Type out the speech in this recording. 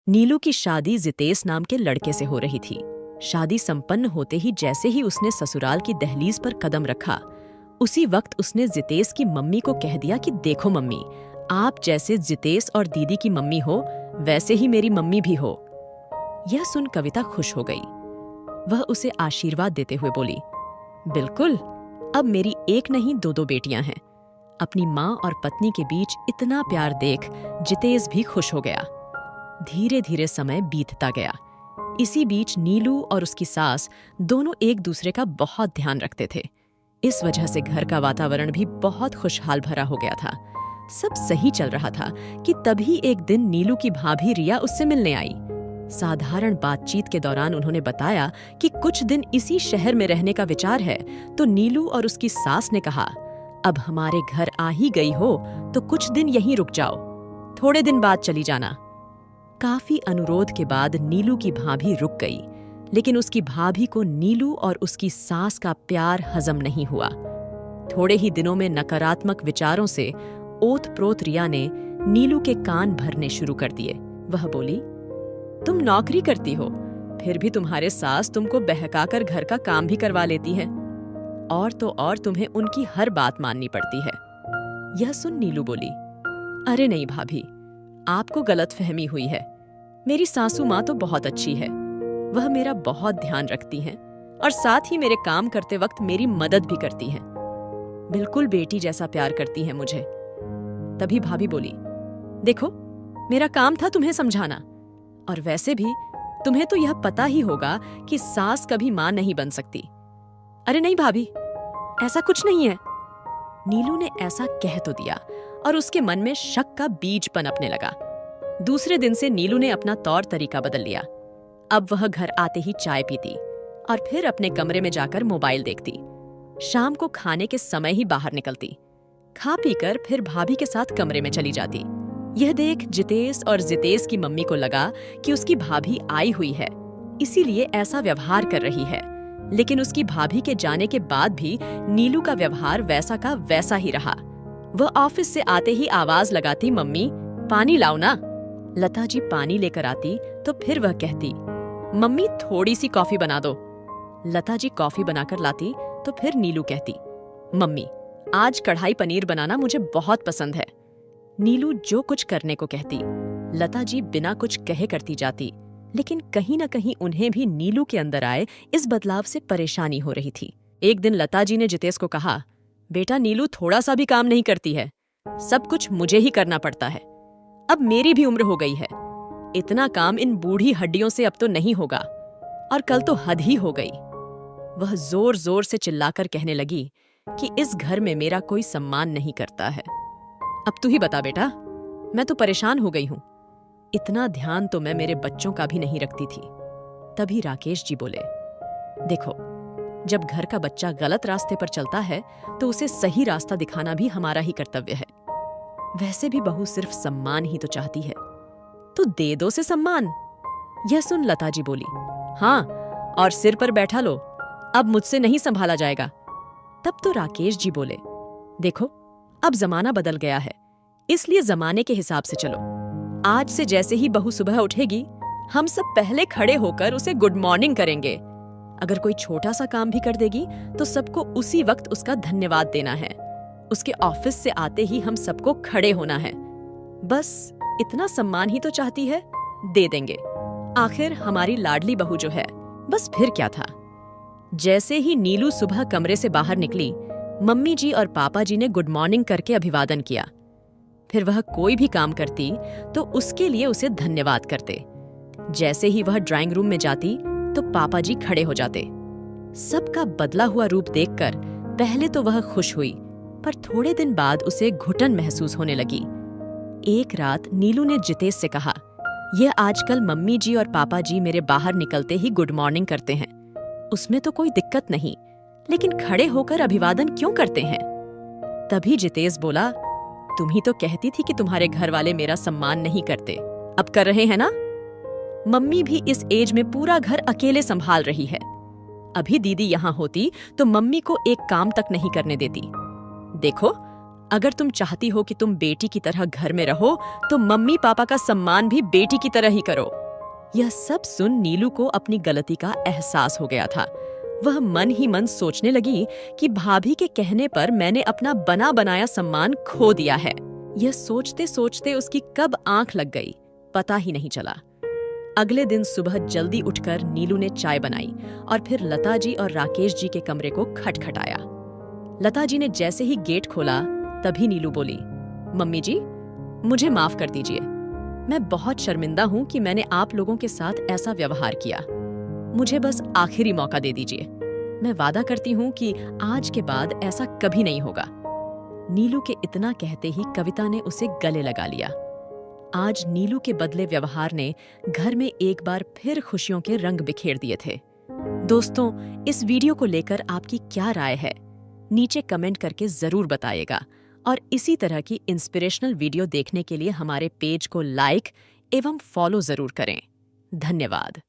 नीलू की शादी जितेश नाम के लड़के से हो रही थी। शादी संपन्न होते ही जैसे ही उसने ससुराल की दहलीज पर कदम रखा, उसी वक्त उसने जितेश की मम्मी को कह दिया कि देखो मम्मी, आप जैसे जितेश और दीदी की मम्मी हो, वैसे ही मेरी मम्मी भी हो। यह सुन कविता खुश हो गई। वह उसे आशीर्वाद देते हुए बोली, बिल्कुल, अब मेरी एक नहीं दो बेटियां हैं। अपनी माँ और पत्नी के बीच इतना प्यार देख जितेश भी खुश हो गया। धीरे धीरे समय बीतता गया। इसी बीच नीलू और उसकी सास दोनों एक दूसरे का बहुत ध्यान रखते थे। इस वजह से घर का वातावरण भी बहुत खुशहाल भरा हो गया था। सब सही चल रहा था कि तभी एक दिन नीलू की भाभी रिया उससे मिलने आई। साधारण बातचीत के दौरान उन्होंने बताया कि कुछ दिन इसी शहर में रहने का विचार है। तो नीलू और उसकी सास ने कहा, अब हमारे घर आ ही गई हो तो कुछ दिन यहीं रुक जाओ, थोड़े दिन बाद चली जाना। काफी अनुरोध के बाद नीलू की भाभी रुक गई, लेकिन उसकी भाभी को नीलू और उसकी सास का प्यार हजम नहीं हुआ। थोड़े ही दिनों में नकारात्मक विचारों से ओत-प्रोत रिया ने नीलू के कान भरने शुरू कर दिए। वह बोली, तुम नौकरी करती हो, फिर भी तुम्हारे सास तुमको बहकाकर घर का काम भी करवा लेती है, और तो और तुम्हें उनकी हर बात माननी पड़ती है। यह सुन नीलू बोली, अरे नहीं भाभी, आपको गलतफहमी हुई है। मेरी सासू माँ तो बहुत अच्छी है, वह मेरा बहुत ध्यान रखती हैं और साथ ही मेरे काम करते वक्त मेरी मदद भी करती हैं। बिल्कुल बेटी जैसा प्यार करती हैं मुझे। तभी भाभी बोली, देखो, मेरा काम था तुम्हें समझाना, और वैसे भी तुम्हें तो यह पता ही होगा कि सास कभी माँ नहीं बन सकती। अरे नहीं भाभी, ऐसा कुछ नहीं है। नीलू ने ऐसा कह तो दिया और उसके मन में शक का बीज पनपने लगा। दूसरे दिन से नीलू ने अपना तौर तरीका बदल लिया। अब वह घर आते ही चाय पीती और फिर अपने कमरे में जाकर मोबाइल देखती। शाम को खाने के समय ही बाहर निकलती। खा पीकर फिर भाभी के साथ कमरे में चली जाती। यह देख जितेश और जितेश की मम्मी को लगा कि उसकी भाभी आई हुई है, इसीलिए ऐसा व्यवहार कर रही है। लेकिन उसकी भाभी के जाने के बाद भी नीलू का व्यवहार वैसा का वैसा ही रहा। वह ऑफिस से आते ही आवाज लगाती, मम्मी पानी लाओ ना। लता जी पानी लेकर आती तो फिर वह कहती, मम्मी थोड़ी सी कॉफी बना दो। लता जी कॉफी बनाकर लाती तो फिर नीलू कहती, मम्मी आज कढ़ाई पनीर बनाना मुझे बहुत पसंद है। नीलू जो कुछ करने को कहती, लता जी बिना कुछ कहे करती जाती। लेकिन कहीं न कहीं उन्हें भी नीलू के अंदर आए इस बदलाव से परेशानी हो रही थी। एक दिन लता जी ने जितेश को कहा, बेटा नीलू थोड़ा सा भी काम नहीं करती है, सब कुछ मुझे ही करना पड़ता है। अब मेरी भी उम्र हो गई है, इतना काम इन बूढ़ी हड्डियों से अब तो नहीं होगा, और कल तो हद ही हो गई। वह जोर जोर से चिल्लाकर कहने लगी कि इस घर में मेरा कोई सम्मान नहीं करता है। अब तू ही बता बेटा, मैं तो परेशान हो गई हूं। इतना ध्यान तो मैं मेरे बच्चों का भी नहीं रखती थी। तभी राकेश जी बोले, देखो, जब घर का बच्चा गलत रास्ते पर चलता है तो उसे सही रास्ता दिखाना भी हमारा ही कर्तव्य है। वैसे भी बहू सिर्फ सम्मान ही तो चाहती है, तो दे दो से सम्मान। यह सुन लता जी बोली, हाँ, और सिर पर बैठा लो, अब मुझसे नहीं संभाला जाएगा। तब तो राकेश जी बोले, देखो, अब जमाना बदल गया है, इसलिए जमाने के हिसाब से चलो। आज से जैसे ही बहू सुबह उठेगी, हम सब पहले खड़े होकर उसे गुड मॉर्निंग करेंगे। अगर कोई छोटा सा काम भी कर देगी तो सबको उसी वक्त उसका धन्यवाद देना है। उसके ऑफिस से आते ही हम सबको खड़े होना है। बस इतना सम्मान ही तो चाहती है, दे देंगे। आखिर हमारी लाडली बहू जो है। बस फिर क्या था। जैसे ही नीलू सुबह कमरे से बाहर निकली, मम्मी जी और पापा जी ने गुड मॉर्निंग करके अभिवादन किया। फिर वह कोई भी काम करती तो उसके लिए उसे धन्यवाद करते। जैसे ही वह ड्राइंग रूम में जाती तो पापा जी खड़े हो जाते। सबका बदला हुआ रूप देखकर पहले तो वह खुश हुई, पर थोड़े दिन बाद उसे घुटन महसूस होने लगी। एक रात नीलू ने जितेश से कहा, यह आजकल मम्मी जी और पापा जी मेरे बाहर निकलते ही गुड मॉर्निंग करते हैं, उसमें तो कोई दिक्कत नहीं, लेकिन खड़े होकर अभिवादन क्यों करते हैं? तभी जितेश बोला, तुम ही तो कहती थी कि तुम्हारे घर वाले मेरा सम्मान नहीं करते, अब कर रहे हैं ना? मम्मी भी इस एज में पूरा घर अकेले संभाल रही है। अभी दीदी यहाँ होती तो मम्मी को एक काम तक नहीं करने देती। देखो, अगर तुम चाहती हो कि तुम बेटी की तरह घर में रहो तो मम्मी पापा का सम्मान भी बेटी की तरह ही करो। यह सब सुन नीलू को अपनी गलती का एहसास हो गया था। वह मन ही मन सोचने लगी कि भाभी के कहने पर मैंने अपना बना बनाया सम्मान खो दिया है। यह सोचते सोचते उसकी कब आंख लग गई पता ही नहीं चला। अगले दिन सुबह जल्दी उठकर नीलू ने चाय बनाई और फिर लता जी और राकेश जी के कमरे को खटखटाया। लता जी ने जैसे ही गेट खोला तभी नीलू बोली, मम्मी जी, मुझे माफ कर दीजिए। मैं बहुत शर्मिंदा हूं कि मैंने आप लोगों के साथ ऐसा व्यवहार किया। मुझे बस आखिरी मौका दे दीजिए। मैं वादा करती हूं कि आज के बाद ऐसा कभी नहीं होगा। नीलू के इतना कहते ही कविता ने उसे गले लगा लिया। आज नीलू के बदले व्यवहार ने घर में एक बार फिर खुशियों के रंग बिखेर दिए थे। दोस्तों, इस वीडियो को लेकर आपकी क्या राय है? नीचे कमेंट करके जरूर बताइएगा और इसी तरह की इंस्पिरेशनल वीडियो देखने के लिए हमारे पेज को लाइक एवं फॉलो जरूर करें। धन्यवाद।